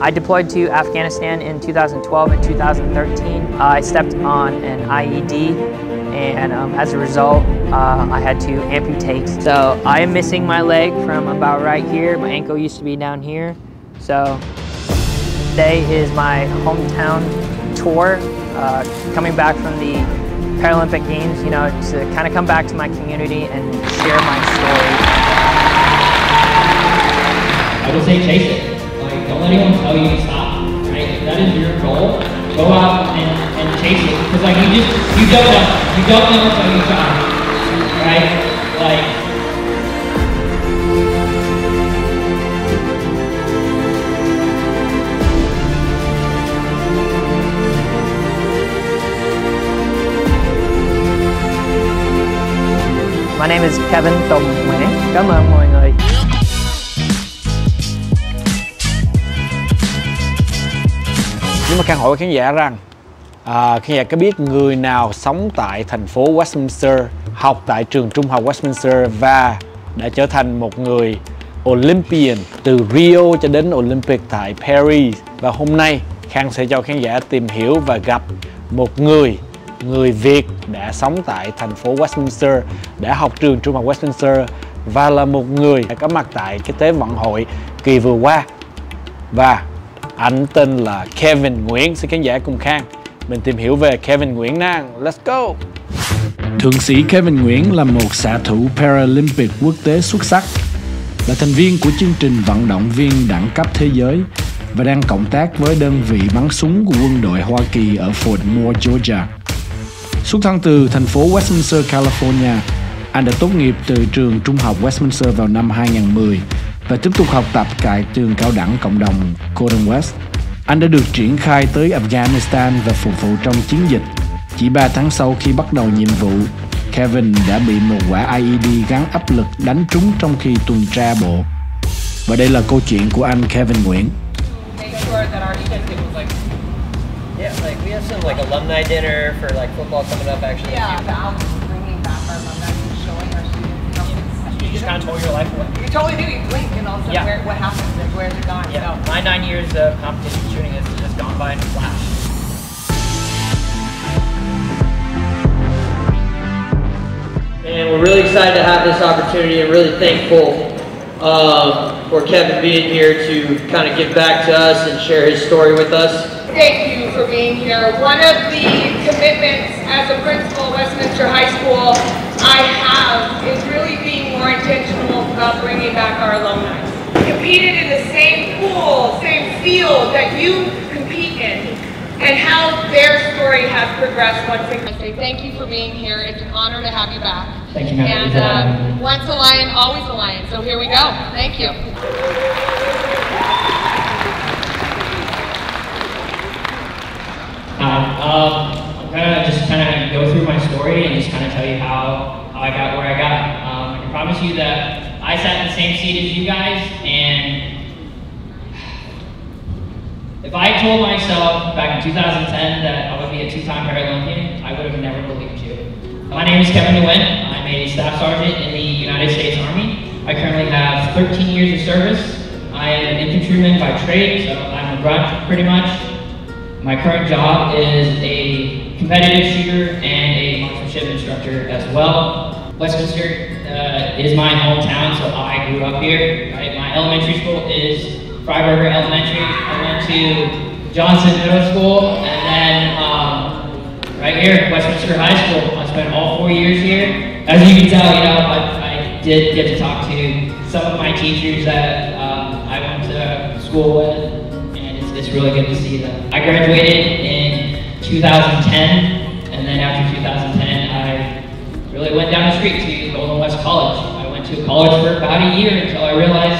I deployed to Afghanistan in 2012 and 2013. I stepped on an IED, and as a result, I had to amputate. So I am missing my leg from about right here. My ankle used to be down here. So today is my hometown tour, coming back from the Paralympic Games, you know, to kind of come back to my community and share my story. I would say chase it. Like, don't let anyone tell you to stop, right? If that is your goal, go out and chase it. Because like you don't know until you try, right? Like, My name is Kevin Công. Cảm ơn mọi người. Nhưng mà Khang hỏi khán giả rằng khán giả có biết người nào sống tại thành phố Westminster, học tại trường trung học Westminster và đã trở thành một người Olympian từ Rio cho đến Olympic tại Paris. Và hôm nay Khang sẽ cho khán giả tìm hiểu và gặp một người Việt đã sống tại thành phố Westminster, đã học trường trung học Westminster và là một người đã có mặt tại cái Tế vận hội kỳ vừa qua. Và anh tên là Kevin Nguyễn. Xin khán giả cùng Khang mình tìm hiểu về Kevin Nguyễn nào. Let's go! Thượng sĩ Kevin Nguyễn là một xạ thủ Paralympic quốc tế xuất sắc, là thành viên của chương trình vận động viên đẳng cấp thế giới và đang cộng tác với đơn vị bắn súng của quân đội Hoa Kỳ ở Fort Moore, Georgia. Xuất thân từ thành phố Westminster, California, anh đã tốt nghiệp từ trường trung học Westminster vào năm 2010 và tiếp tục học tập tại trường cao đẳng cộng đồng Golden West. Anh đã được triển khai tới Afghanistan và phục vụ trong chiến dịch. Chỉ 3 tháng sau khi bắt đầu nhiệm vụ, Kevin đã bị một quả IED gắn áp lực đánh trúng trong khi tuần tra bộ. Và đây là câu chuyện của anh Kevin Nguyễn. Yeah, like we have some like alumni dinner for like football coming up actually. Yeah, about bringing back our alumni and showing our students. You just kind of told your life away. You totally do. You blink and also what happens and where's it gone. Yeah, my 9 years of competition shooting has just gone by in a flash. And we're really excited to have this opportunity and really thankful for Kevin being here to kind of give back to us and share his story with us. Thank you for being here. One of the commitments as a principal at Westminster High School I have is really being more intentional about bringing back our alumni. Competed in the same pool, same field that you compete in, and how their story has progressed once again. I say thank you for being here. It's an honor to have you back. Thank you, ma'am. And once a lion, always a lion. So here we go. Thank you. I'm gonna just kind of go through my story and just kind of tell you how I got where I got. I can promise you that I sat in the same seat as you guys, and if I told myself back in 2010 that I would be a 2-time Paralympian, I would have never believed you. My name is Kevin Nguyen. I'm a staff sergeant in the United States Army. I currently have 13 years of service. I am an infantryman by trade, so I'm a grunt pretty much. My current job is a competitive shooter and a marksmanship instructor as well. Westminster is my hometown, so I grew up here. Right? My elementary school is Freiburger Elementary. I went to Johnson Middle School, and then right here, Westminster High School. I spent all 4 years here. As you can tell, you know, I did get to talk to some of my teachers that I went to school with. It's really good to see them. I graduated in 2010, and then after 2010, I really went down the street to Golden West College. I went to college for about a year until I realized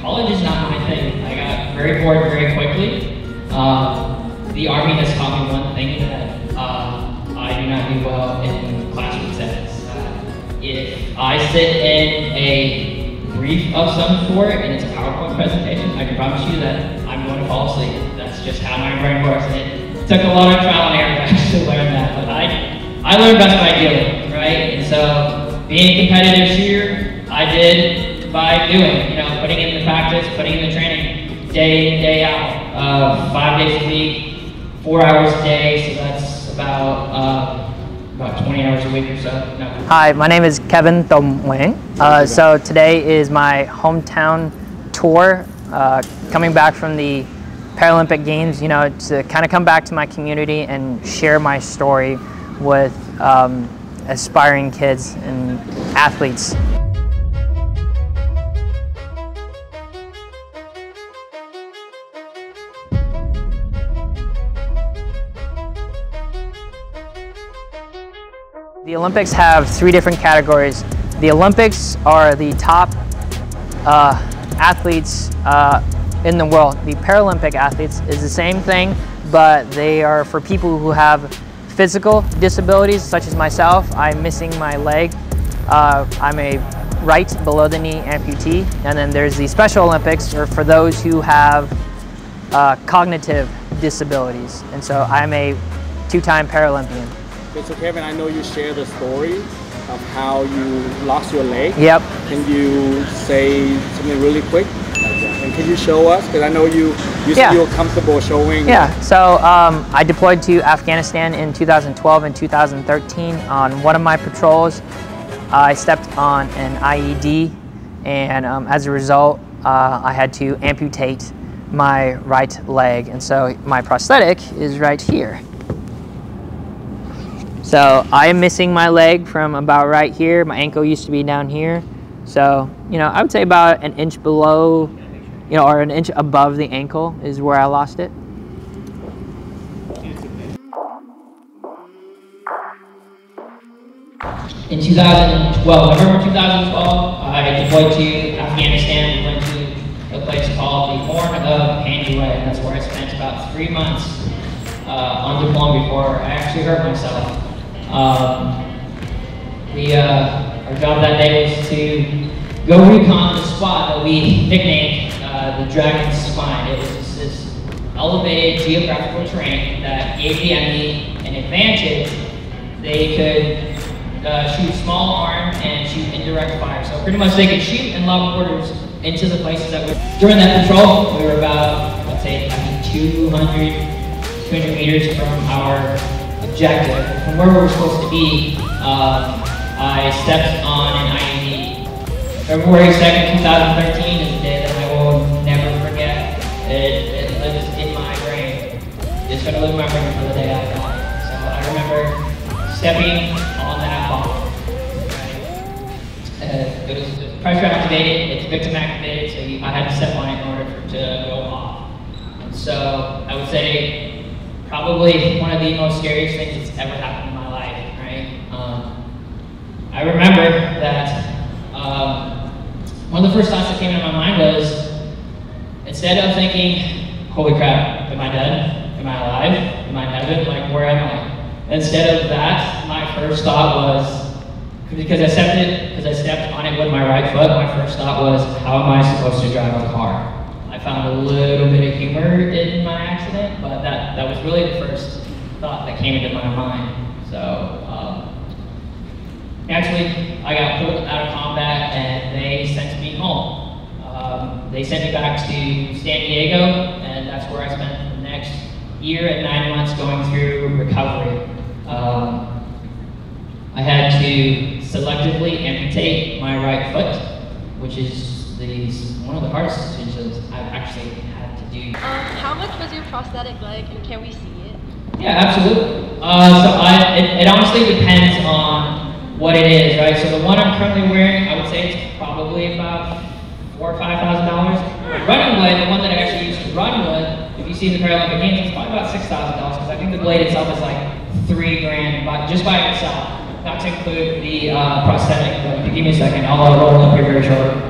college is not my thing. I got very bored very quickly. The Army has taught me one thing, that I do not do well in classroom settings. If I sit in a brief of some sort and it's a PowerPoint presentation, I can promise you that I'm going to fall asleep. That's just how my brain works. And it took a lot of trial and error to actually learn that, but I learned best by doing, right? And so being a competitive shooter, I did by doing, you know, putting in the practice, putting in the training, day in, day out. 5 days a week, 4 hours a day, so that's about 20 hours a week or so. No. Hi, my name is Kevin Tom Wang. So today is my hometown tour, coming back from the Paralympic Games, you know, to kind of come back to my community and share my story with aspiring kids and athletes. The Olympics have 3 different categories. The Olympics are the top athletes in the world. The Paralympic athletes is the same thing, but they are for people who have physical disabilities, such as myself. I'm missing my leg. I'm a right below the knee amputee. And then there's the Special Olympics, or for those who have cognitive disabilities. And so I'm a 2-time Paralympian. Okay, so Kevin, I know you share the story of how you lost your leg. Yep. Can you say something really quick? And can you show us? Because I know you feel comfortable showing. Yeah, so I deployed to Afghanistan in 2012 and 2013. On one of my patrols, I stepped on an IED, and as a result, I had to amputate my right leg. And so my prosthetic is right here. So I am missing my leg from about right here. My ankle used to be down here. So, you know, I would say about an inch below, you know, or an inch above the ankle is where I lost it. In 2012, November 2012, I deployed to Afghanistan. We went to a place called the Horn of Handiway, and that's where I spent about 3 months on deployment before I actually hurt myself. Our job that day was to go recon the spot that we nicknamed the Dragon's Spine. It was this elevated geographical terrain that gave the enemy an advantage. They could shoot small arm and shoot indirect fire. So pretty much they could shoot in long quarters into the places that were. During that patrol, we were about, let's say, 200 meters from our objective. From where we were supposed to be, I stepped on an IED. February 2nd, 2013 is a day that I will never forget. It lives in my brain. It's going to live in my brain for the day I die. So I remember stepping on that bomb. It was pressure activated, it's victim activated, so I had to step on it in order for it to go off. And so I would say probably one of the most scariest things that's ever happened in my life, right? I remember that one of the first thoughts that came into my mind was, instead of thinking, holy crap, am I dead? Am I alive? Am I in heaven? Like, where am I? Instead of that, my first thought was, because I stepped on it with my right foot, my first thought was, how am I supposed to drive a car? I found a little bit of humor in my accident, but that was really the first thought that came into my mind. So, naturally, I got pulled out of combat and they sent me home. They sent me back to San Diego, and that's where I spent the next year and 9 months going through recovery. I had to selectively amputate my right foot, which is one of the hardest decisions I've actually had to do. How much was your prosthetic leg, and can we see it? Yeah, absolutely. It honestly depends on what it is, right? So the one I'm currently wearing, I would say it's probably about $4,000 or $5,000. Running wood, the one that I actually used to run with, if you see the Paralympic Games, it's probably about $6,000 because I think the blade itself is like $3,000 just by itself. Not to include the prosthetic, but if you give me a second, I'll roll up here very shortly.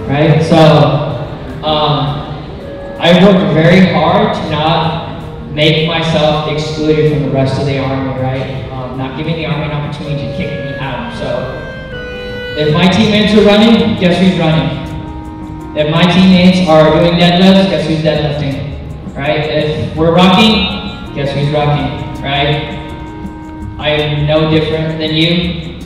Right, so I worked very hard to not make myself excluded from the rest of the Army, right? Not giving the Army an opportunity to kick me out. So if my teammates are running, guess who's running? If my teammates are doing deadlifts, guess who's deadlifting, right? If we're rocking, guess who's rocking, right? I am no different than you.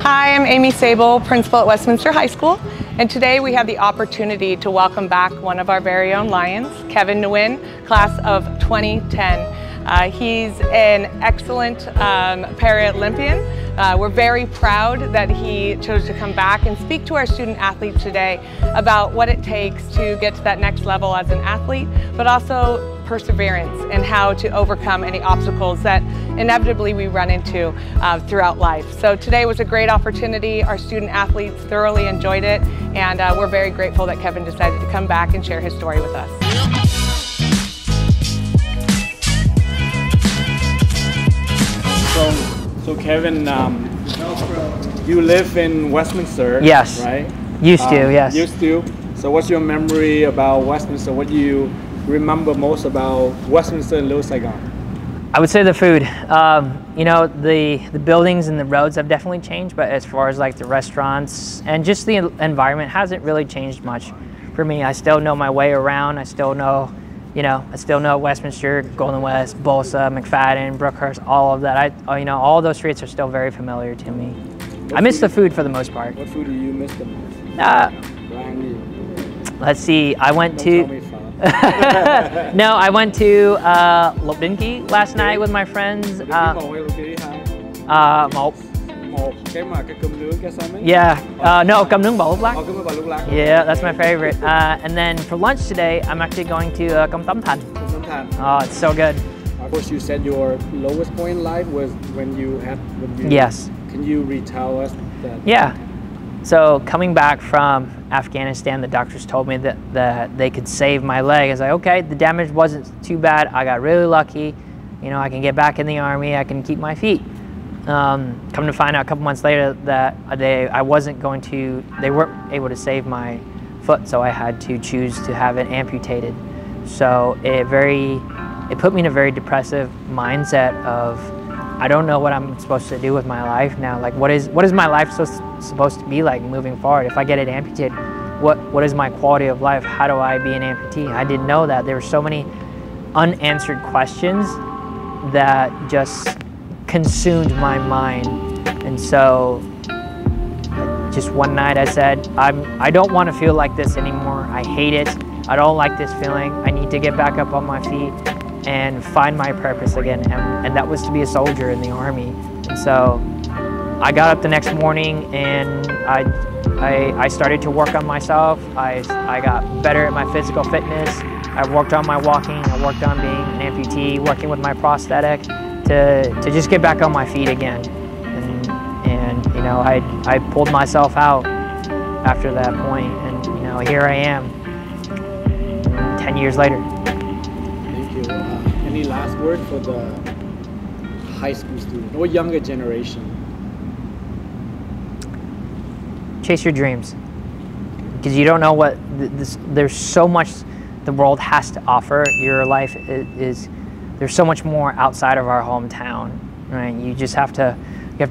Hi, I'm Amy Sable, principal at Westminster High School, and today we have the opportunity to welcome back one of our very own Lions, Kevin Nguyen, class of 2010. He's an excellent Paralympian. We're very proud that he chose to come back and speak to our student athletes today about what it takes to get to that next level as an athlete, but also perseverance and how to overcome any obstacles that inevitably we run into throughout life. So today was a great opportunity. Our student athletes thoroughly enjoyed it, and we're very grateful that Kevin decided to come back and share his story with us. So Kevin, you live in Westminster, Yes. right? Used to, yes. Used to. So what's your memory about Westminster? What do you remember most about Westminster and Little Saigon? I would say the food. You know, the buildings and the roads have definitely changed, but as far as like the restaurants and just the environment hasn't really changed much for me. I still know my way around. I still know, you know, Westminster, Golden West, Bolsa, McFadden, Brookhurst, all of that. You know, all those streets are still very familiar to me. I miss the food for the most part. What food do you miss the most? Let's see. I went Don't to. tell me, Father. No, I went to Lopinki last night with my friends. Một. Yeah. No, cơm nướng bò lúc lắc. Yeah, that's my favorite. And then for lunch today, I'm actually going to Công Thành. Oh, it's so good. Of course, you said your lowest point in life was when you had. Yes. Can you retell us that? Yeah. So coming back from Afghanistan, the doctors told me that they could save my leg. I was like, okay, the damage wasn't too bad. I got really lucky. You know, I can get back in the Army. I can keep my feet. Come to find out a couple months later that they weren't able to save my foot, so I had to choose to have it amputated. So it put me in a very depressive mindset of, I don't know what I'm supposed to do with my life now. Like, what is my life supposed to be like moving forward? If I get it amputated, what is my quality of life? How do I be an amputee? I didn't know that. There were so many unanswered questions that just consumed my mind. And so just one night I said, I don't want to feel like this anymore. I hate it. I don't like this feeling. I need to get back up on my feet and find my purpose again, and that was to be a soldier in the Army. And so I got up the next morning and I started to work on myself. I got better at my physical fitness. I worked on my walking. I worked on being an amputee, working with my prosthetic to just get back on my feet again. And you know, I pulled myself out after that point, and you know, here I am 10 years later. Any last word for the high school student or younger generation? Chase your dreams, because you don't know what there's so much the world has to offer. Your life there's so much more outside of our hometown, right? You just have to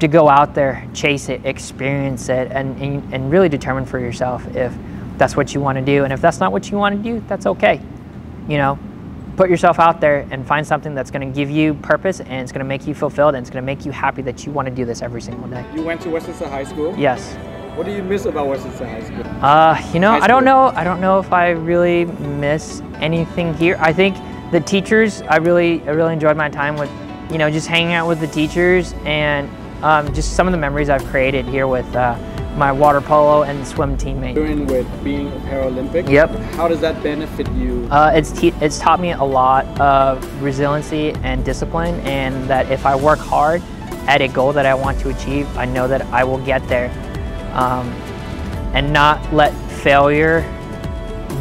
go out there, chase it, experience it, and really determine for yourself if that's what you want to do. And if that's not what you want to do, that's okay. You know, put yourself out there and find something that's going to give you purpose, and it's going to make you fulfilled, and it's going to make you happy that you want to do this every single day. You went to Westminster High School? Yes. What do you miss about Westminster High School? You know, I don't know if I really miss anything here. I think the teachers, I really enjoyed my time with, you know, just hanging out with the teachers, and just some of the memories I've created here with my water polo and swim teammates. Doing with being a Paralympic. Yep. How does that benefit you? It's taught me a lot of resiliency and discipline, and that if I work hard at a goal that I want to achieve, I know that I will get there, and not let failure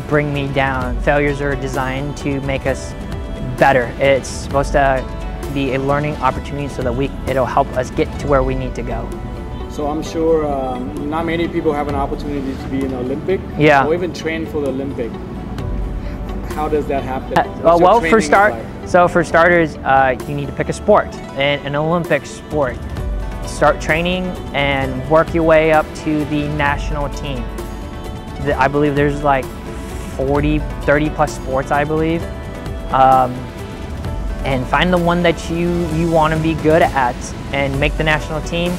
bring me down. Failures are designed to make us better. It's supposed to be a learning opportunity so that it'll help us get to where we need to go. So I'm sure not many people have an opportunity to be an Olympic, yeah, or even train for the Olympic. How does that happen? Well, for starters, you need to pick a sport, an Olympic sport. Start training and work your way up to the national team. I believe there's like 30 plus sports, I believe. and find the one that you want to be good at and make the national team.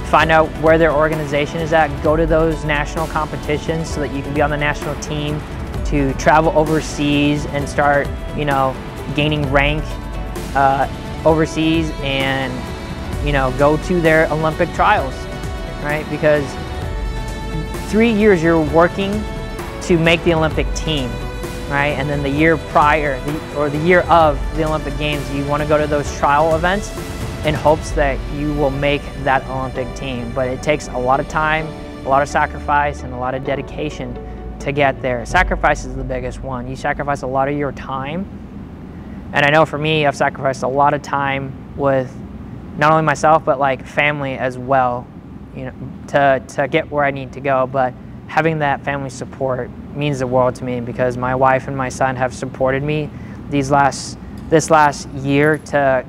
Find out where their organization is at, go to those national competitions so that you can be on the national team, to travel overseas and start, you know, gaining rank overseas, and, you know, go to their Olympic trials, right? Because 3 years you're working to make the Olympic team, right? And then the year prior, or the year of the Olympic Games, you want to go to those trial events in hopes that you will make that Olympic team. But it takes a lot of time, a lot of sacrifice, and a lot of dedication to get there. Sacrifice is the biggest one. You sacrifice a lot of your time. And I know for me, I've sacrificed a lot of time with not only myself, but like family as well, you know, to get where I need to go. But having that family support means the world to me, because my wife and my son have supported me this last year to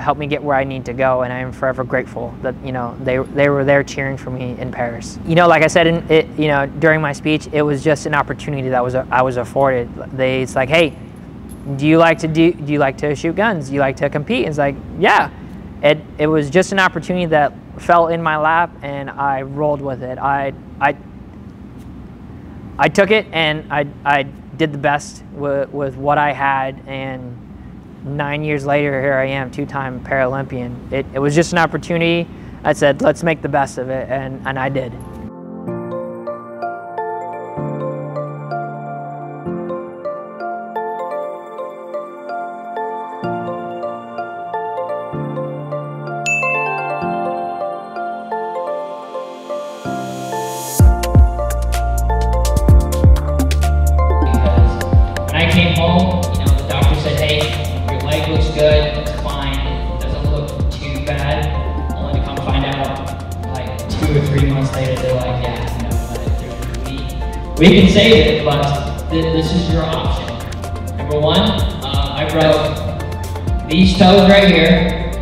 help me get where I need to go, and I am forever grateful that, you know, they were there cheering for me in Paris. You know, like I said you know, during my speech, it was just an opportunity that I was afforded. It's like, hey, do you like to shoot guns? Do you like to compete? It's like, yeah. It was just an opportunity that fell in my lap, and I rolled with it. I took it, and I did the best with what I had, and 9 years later, here I am, two-time Paralympian. It was just an opportunity. I said, let's make the best of it, and I did. When I came home, you know, the doctor said, hey, your leg looks good, it's fine, it doesn't look too bad. Only to come find out like 2 or 3 months later, they're like, yeah, you know, we can save it, but this is your option. Number one, I broke these toes right here.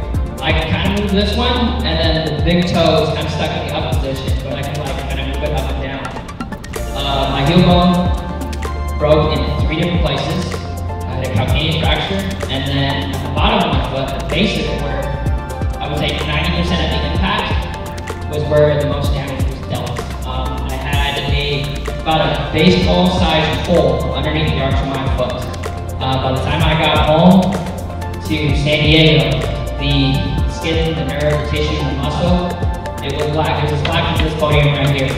I can kind of move this one, and then the big toe is kind of stuck in the up position, but I can like kind of move it up and down. My heel bone broke in 3 different places. I had a calcaneus fracture, and then at the bottom of my foot, the base of it, where I would say 90% of the impact was where the most damage was dealt. I had about a baseball-sized hole underneath the arch of my foot. By the time I got home to San Diego, the skin, the nerve, the tissue, the muscle, it was black. It was as black as this podium right here,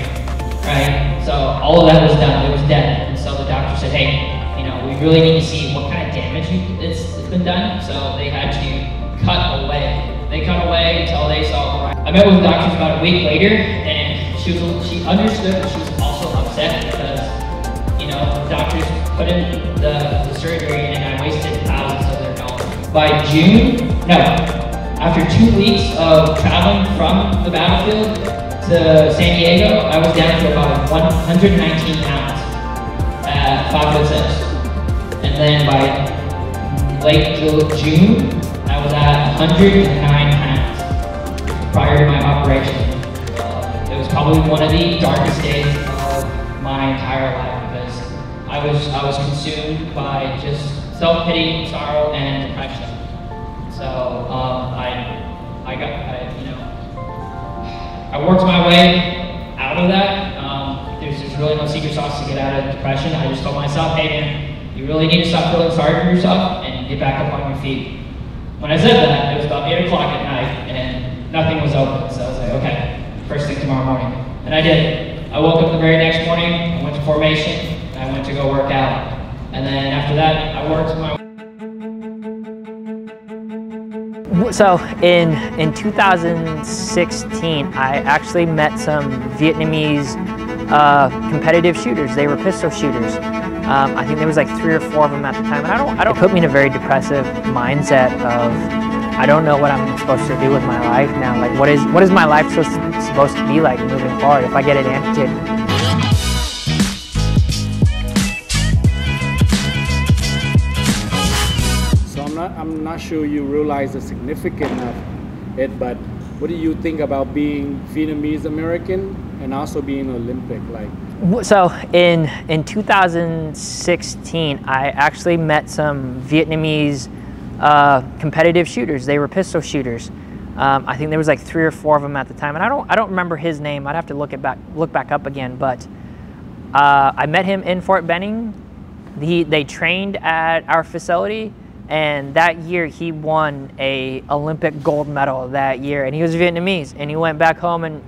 right? So all of that was done. It was dead. And so the doctor said, hey, you know, we really need to see what kind of damage it's been done. So they had to cut away. They cut away until they saw. I met with the doctors about a week later, and she understood, but she was also upset because, you know, the doctors put in the surgery, and I wasted thousands of their dollars. By June, no, after 2 weeks of traveling from the battlefield to San Diego, I was down to about 119 pounds at 5'6". And then by late June, I was at 109 pounds prior to my operation. It was probably one of the darkest days of my entire life, because I was consumed by just self-pity, sorrow, and depression. So I worked my way out of that. There's really no secret sauce to get out of depression. I just told myself, hey man, you really need to stop feeling sorry for yourself and get back up on your feet. When I said that, it was about 8 o'clock at night and nothing was open. So I was like, okay, first thing tomorrow morning. And I did. I woke up the very next morning, I went to formation, and I went to go work out. And then after that, I worked my So in 2016, I actually met some Vietnamese competitive shooters. They were pistol shooters. I think there was like 3 or 4 of them at the time. And it put me in a very depressive mindset of, I don't know what I'm supposed to do with my life now. Like, what is my life supposed to be like moving forward if I get it amputated? I'm not sure you realize the significance of it, but what do you think about being Vietnamese American and also being Olympic? Like, so in 2016, I actually met some Vietnamese competitive shooters. They were pistol shooters. I think there was like 3 or 4 of them at the time, and I don't remember his name. I'd have to look back up again. But I met him in Fort Benning. They trained at our facility, and that year he won a Olympic gold medal that year, and he was Vietnamese, and he went back home and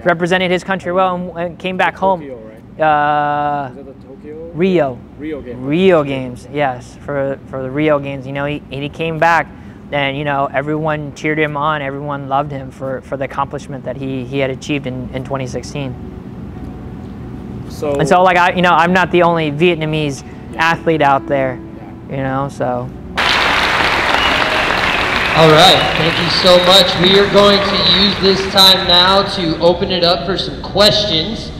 represented his country well and came back home. Tokyo, right? Was it the Tokyo? Rio Games, yes, for the Rio Games. He came back, and everyone cheered him on. Everyone loved him for the accomplishment that he had achieved in 2016. So like I'm not the only Vietnamese athlete out there, so. All right, thank you so much. We are going to use this time now to open it up for some questions.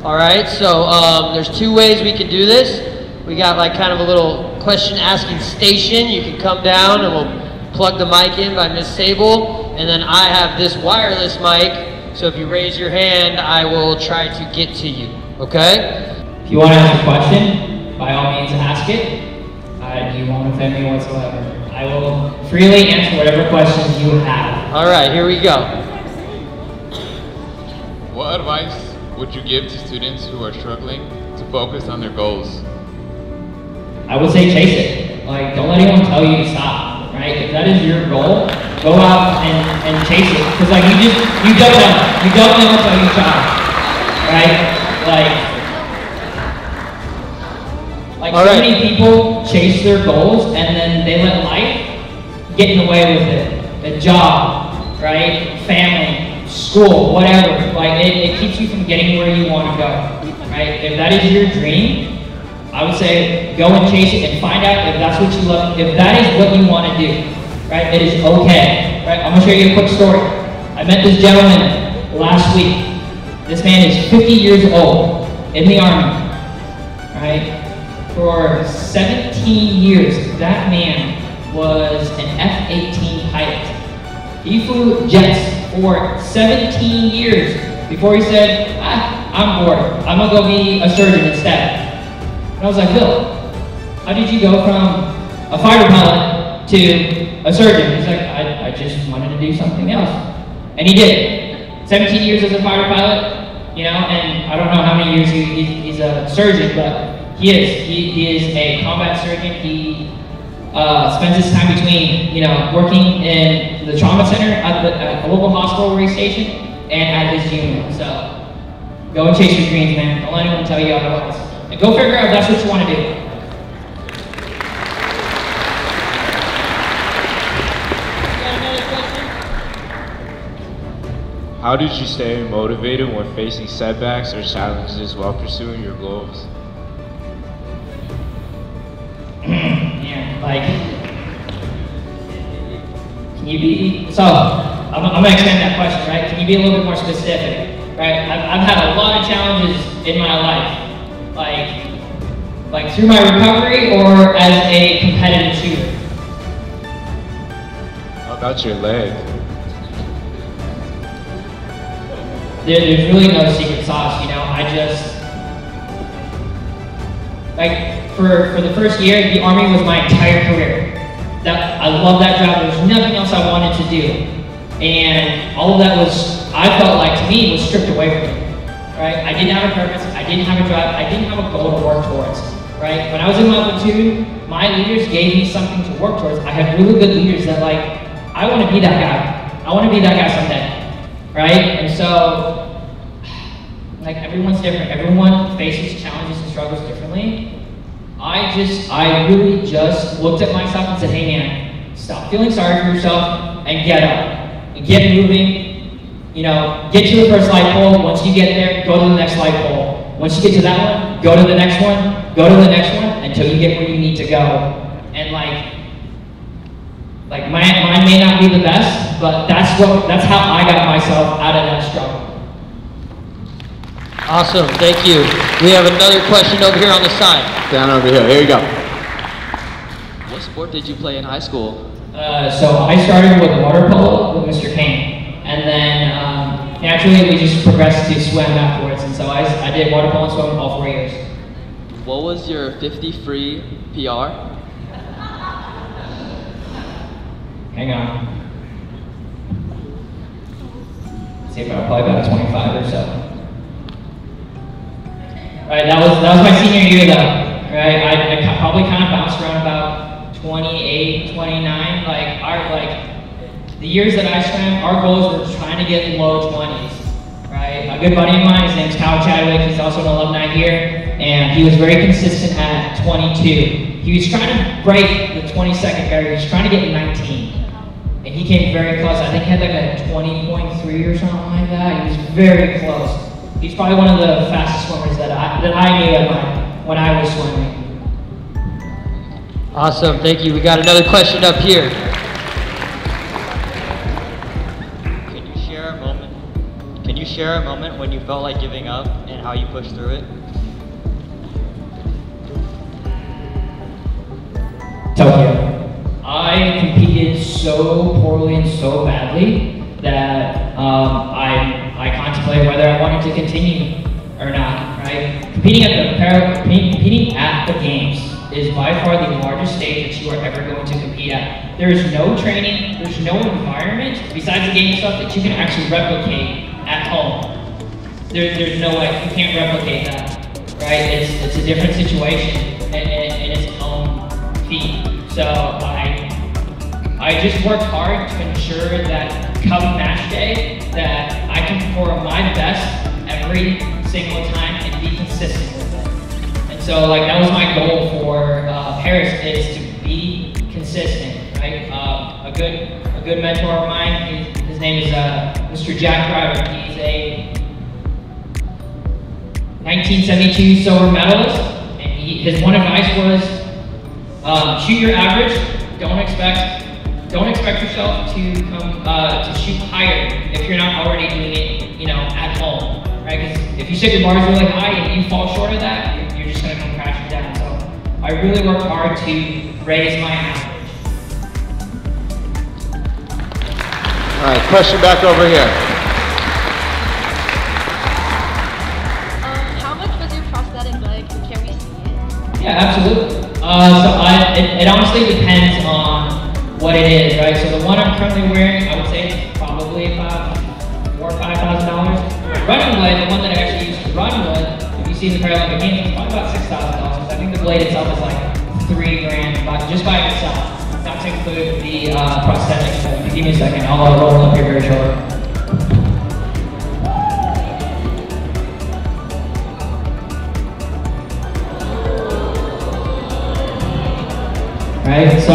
All right, so there's 2 ways we can do this. We got like kind of a little question asking station. You can come down and we'll plug the mic in by Miss Sable. And then I have this wireless mic. So if you raise your hand, I will try to get to you, okay? If you want to ask a question, by all means ask it. You won't offend me whatsoever. I will freely answer whatever questions you have. All right, here we go. What advice would you give to students who are struggling to focus on their goals? I would say chase it. Like, don't let anyone tell you to stop, right? If that is your goal, go out and chase it. Because like you don't know. You don't know until you try, right? Like so many people chase their goals and then they let life get in the way with it. The job, right? Family, school, whatever. Like it keeps you from getting where you want to go, right? If that is your dream, I would say go and chase it and find out if that's what you love, if that is what you want to do, right? It is okay, right? I'm gonna show you a quick story. I met this gentleman last week. This man is 50 years old in the Army, right? For 17 years, that man was an F-18 pilot. He flew jets for 17 years before he said, I'm bored. I'm gonna go be a surgeon instead. And I was like, Bill, how did you go from a fighter pilot to a surgeon? He's like, I just wanted to do something else. And he did. 17 years as a fighter pilot, and I don't know how many years he's a surgeon, but he is a combat surgeon. He spends his time between, working in the trauma center at the local hospital where he's stationed and at his unit. So go and chase your dreams, man. Don't let anyone tell you otherwise. And go figure out if that's what you want to do. How did you stay motivated when facing setbacks or challenges while pursuing your goals? Yeah, like, can you be, so, I'm gonna extend that question, right? Can you be a little bit more specific, right? I've had a lot of challenges in my life, like through my recovery or as a competitive shooter. How about your leg? There's really no secret sauce, I just, like, for the first year, the Army was my entire career. I love that job. There was nothing else I wanted to do. And all of that I felt like to me, was stripped away from me, right? I didn't have a purpose. I didn't have a drive. I didn't have a goal to work towards, right? When I was in my platoon, my leaders gave me something to work towards. I had really good leaders that I want to be that guy. I want to be that guy someday, right? And so, everyone's different. Everyone faces challenges and struggles differently. I really just looked at myself and said, hey man, stop feeling sorry for yourself and get up. And get moving, get to the first light pole. Once you get there, go to the next light pole. Once you get to that one, go to the next one, go to the next one, until you get where you need to go. And mine may not be the best, but that's how I got myself out of that struggle. Awesome, thank you. We have another question over here on the side. Down over here you go. What sport did you play in high school? So I started with water polo with Mr. Kane. And then naturally we just progressed to swim afterwards. And so I did water polo and swim all 4 years. What was your 50 free PR? Hang on. See if I'm probably about 25 or so. Right, that was my senior year though. Right, I probably kind of bounced around about 28, 29. The years that I swam, our goals were trying to get low 20s. Right, a good buddy of mine, his name's Kyle Chadwick. He's also an alumni here, and he was very consistent at 22. He was trying to break the 20-second barrier. He was trying to get 19. And he came very close. I think he had like a 20.3 or something like that. He was very close. He's probably one of the fastest swimmers that I knew when I was swimming. Awesome, thank you. We got another question up here. Can you share a moment when you felt like giving up and how you pushed through it? Tokyo. I competed so poorly and so badly that I contemplated whether I wanted to continue or not. Right? Competing at the games is by far the largest stage that you are ever going to compete at. There is no training, there's no environment besides the game stuff that you can actually replicate at home. There's no way you can't replicate that. Right? It's a different situation in its own feat. So I just worked hard to ensure that come match day that I can perform my best every single time and be consistent with it. And so that was my goal for Paris, is to be consistent, right? A good mentor of mine, his name is Mr. Jack Ryder. He's a 1972 silver medalist, and his one advice was, shoot your average. Don't expect yourself to to shoot higher if you're not already doing it, at home, right? Because if you set your bars really high and you fall short of that, you're just gonna come crashing down. So I really worked hard to raise my average. All right, question back over here. How much was your prosthetic leg, and can we see it? Yeah, absolutely. It honestly depends on what it is, right? So the one I'm currently wearing, I would say it's probably about $4,000 or $5,000. Running leg, the one that I actually used to run with, if you see the Paralympic Games, it's probably about $6,000. I think the blade itself is like $3,000 just by itself, not to include the prosthetics. So if you give me a second, I'll roll up here very short. Right, so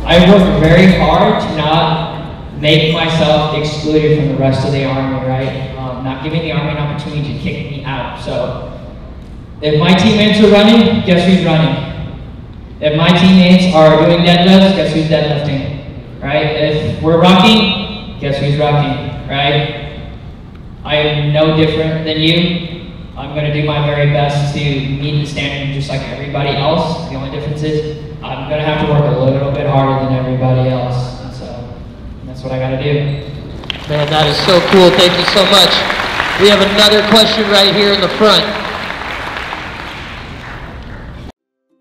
I worked very hard to not make myself excluded from the rest of the Army, right? Not giving the Army an opportunity to kick me out. So if my teammates are running, guess who's running? If my teammates are doing deadlifts, guess who's deadlifting, right? If we're rocking, guess who's rocking, right? I am no different than you. I'm going to do my very best to meet the standard just like everybody else. The only difference is I'm going to have to work a little bit harder than everybody else. And so that's what I got to do. Man, that is so cool. Thank you so much. We have another question right here in the front.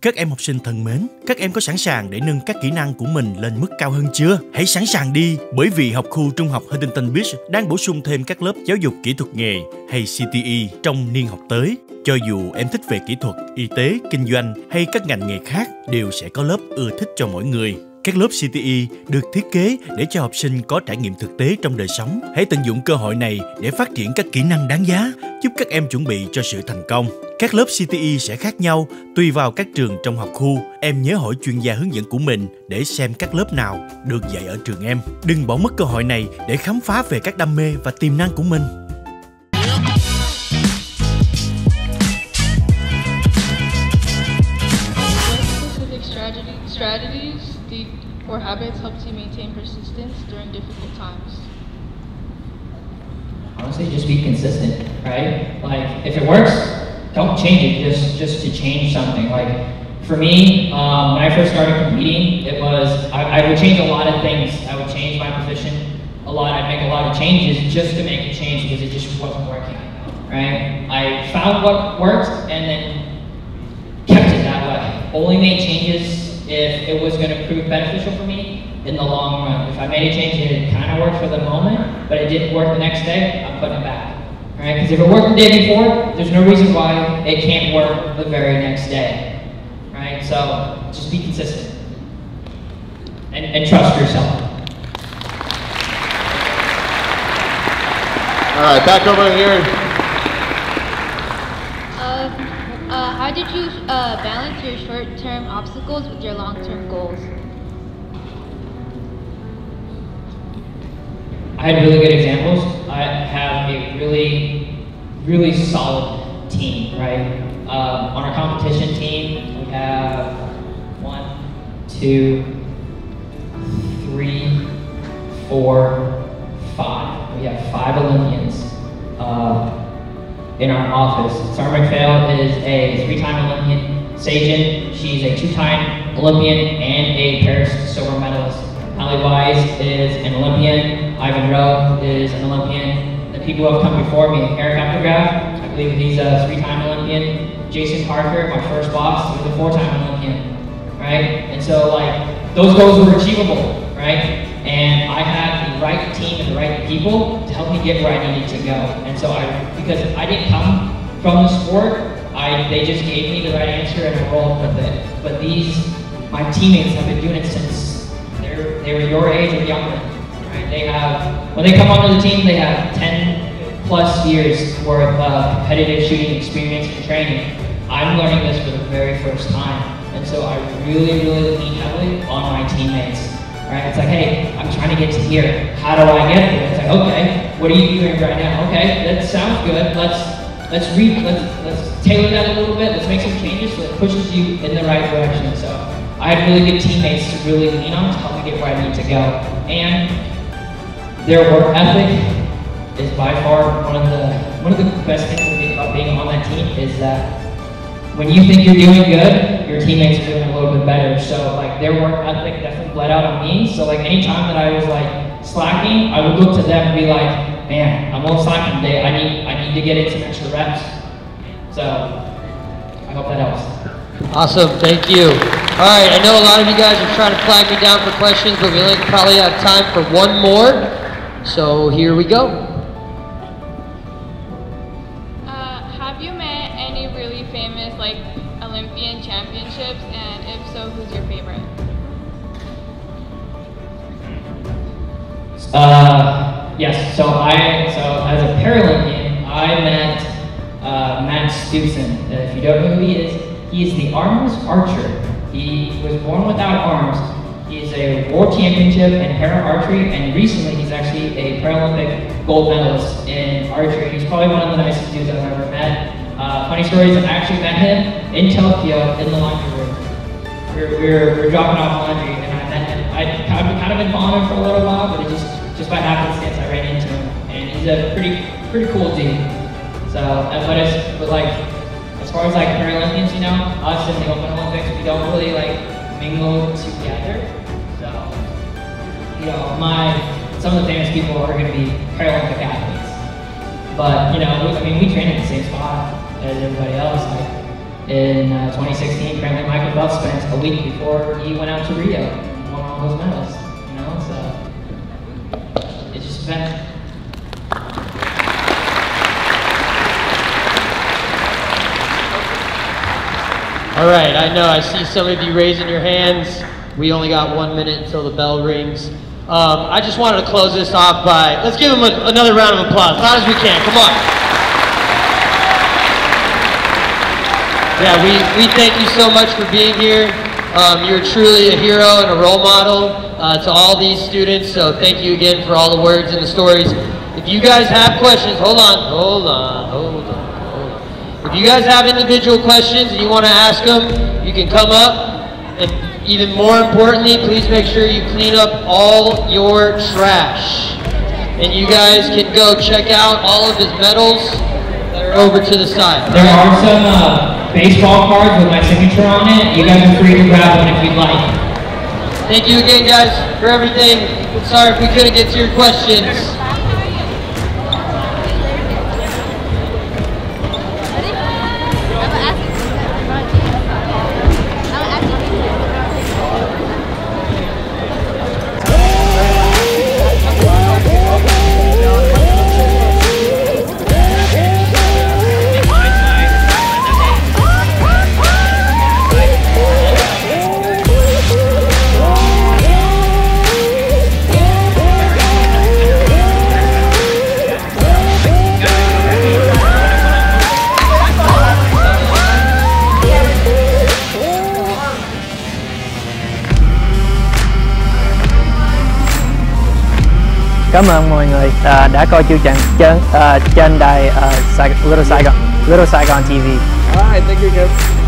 Các em học sinh thân mến, các em có sẵn sàng để nâng các kỹ năng của mình lên mức cao hơn chưa? Hãy sẵn sàng đi, bởi vì học khu trung học Huntington Beach đang bổ sung thêm các lớp giáo dục kỹ thuật nghề hay CTE trong niên học tới. Cho dù em thích về kỹ thuật, y tế, kinh doanh hay các ngành nghề khác, đều sẽ có lớp ưa thích cho mỗi người. Các lớp CTE được thiết kế để cho học sinh có trải nghiệm thực tế trong đời sống. Hãy tận dụng cơ hội này để phát triển các kỹ năng đáng giá, giúp các em chuẩn bị cho sự thành công. Các lớp CTE sẽ khác nhau tùy vào các trường trong học khu. Em nhớ hỏi chuyên gia hướng dẫn của mình để xem các lớp nào được dạy ở trường em. Đừng bỏ mất cơ hội này để khám phá về các đam mê và tiềm năng của mình. Strategies or habits help you maintain persistence during difficult times? Honestly, just be consistent, right? Like, if it works, don't change it just to change something. Like, for me, when I first started competing, it was, I would change a lot of things. I would change my position a lot. I'd make a lot of changes just to make a change because it just wasn't working, right? I found what worked and then kept it that way. Only made changes if it was going to prove beneficial for me in the long run. If I made a change and it kind of worked for the moment, but it didn't work the next day, I'm putting it back. All right? Because if it worked the day before, there's no reason why it can't work the very next day. Right? So just be consistent and trust yourself. All right, back over here. How did you balance your short-term obstacles with your long-term goals? I had really good examples. I have a really solid team, right? On our competition team, we have 1, 2, 3, 4, 5. We have 5 Olympians in our office. Sarah McPhail is a 3-time Olympian. Saigon, she's a 2-time Olympian and a Paris silver medalist. Allie Wise is an Olympian. Ivan Rowe is an Olympian. The people who have come before me, Eric Updegraff, I believe he's a 3-time Olympian. Jason Parker, my first boss, was a 4-time Olympian, right? And so like, those goals were achievable, right? And I had the right team and the right people to help me get where I needed to go. And so because I didn't come from the sport, they just gave me the right answer and I rolled with it. But my teammates have been doing it since they were your age or younger, right? When they come onto the team, they have 10+ years worth of competitive shooting experience and training. I'm learning this for the very first time. And so I really lean heavily on my teammates. Right? It's like, hey, I'm trying to get to here. How do I get there? It's like, okay, what are you doing right now? Okay, that sounds good. Let's tailor that a little bit. Let's make some changes so it pushes you in the right direction. So I had really good teammates to really lean on to help me get where I need to go. And their work ethic is by far one of the best things about being on that team is that when you think you're doing good, your teammates are doing a little bit better. So like their work ethic definitely bled out on me. So like anytime that I was like slacking, I would look to them and be like, man, I'm a little slacking today. I need to get in some extra reps. So I hope that helps. Awesome, thank you. All right, I know a lot of you guys are trying to flag me down for questions, but we only probably have time for one more. So here we go. Have you met any really famous like Olympian championships, and if so, who's your favorite? Yes. So as a Paralympian, I met Matt Stewson. If you don't know who he is the armless archer. He was born without arms. He's a world championship in para archery, and recently he's actually a Paralympic gold medalist in archery. He's probably one of the nicest dudes I've ever met. Funny stories, I actually met him in Tokyo in the laundry room. We were dropping off laundry, and I met him. I'd kind of been following him for a little while, but it just by happenstance I ran into him, and he's a pretty cool dude. So, but like as far as like Paralympians, you know, us in the Open Olympics, we don't really like mingle together. So, you know, some of the famous people are going to be Paralympic athletes. But, you know, we train at the same spot as everybody else. Like in 2016, apparently Michael Phelps spent a week before he went out to Rio and won all those medals. You know, so it just depends. All right, I know, I see some of you raising your hands. We only got 1 minute until the bell rings. I just wanted to close this off by, let's give them another round of applause, as loud as we can, come on. Yeah, we thank you so much for being here. You're truly a hero and a role model to all these students, so thank you again for all the words and the stories. If you guys have questions, hold on. If you guys have individual questions and you want to ask them, you can come up. And even more importantly, please make sure you clean up all your trash. And you guys can go check out all of his medals that are over to the side. There are some baseball cards with my signature on it. You guys are free to grab one if you'd like. Thank you again, guys, for everything. Sorry if we couldn't get to your questions. Cảm ơn mọi người đã coi chương trình trên đài LittleSaigon TV. Alright, thank you, Kim.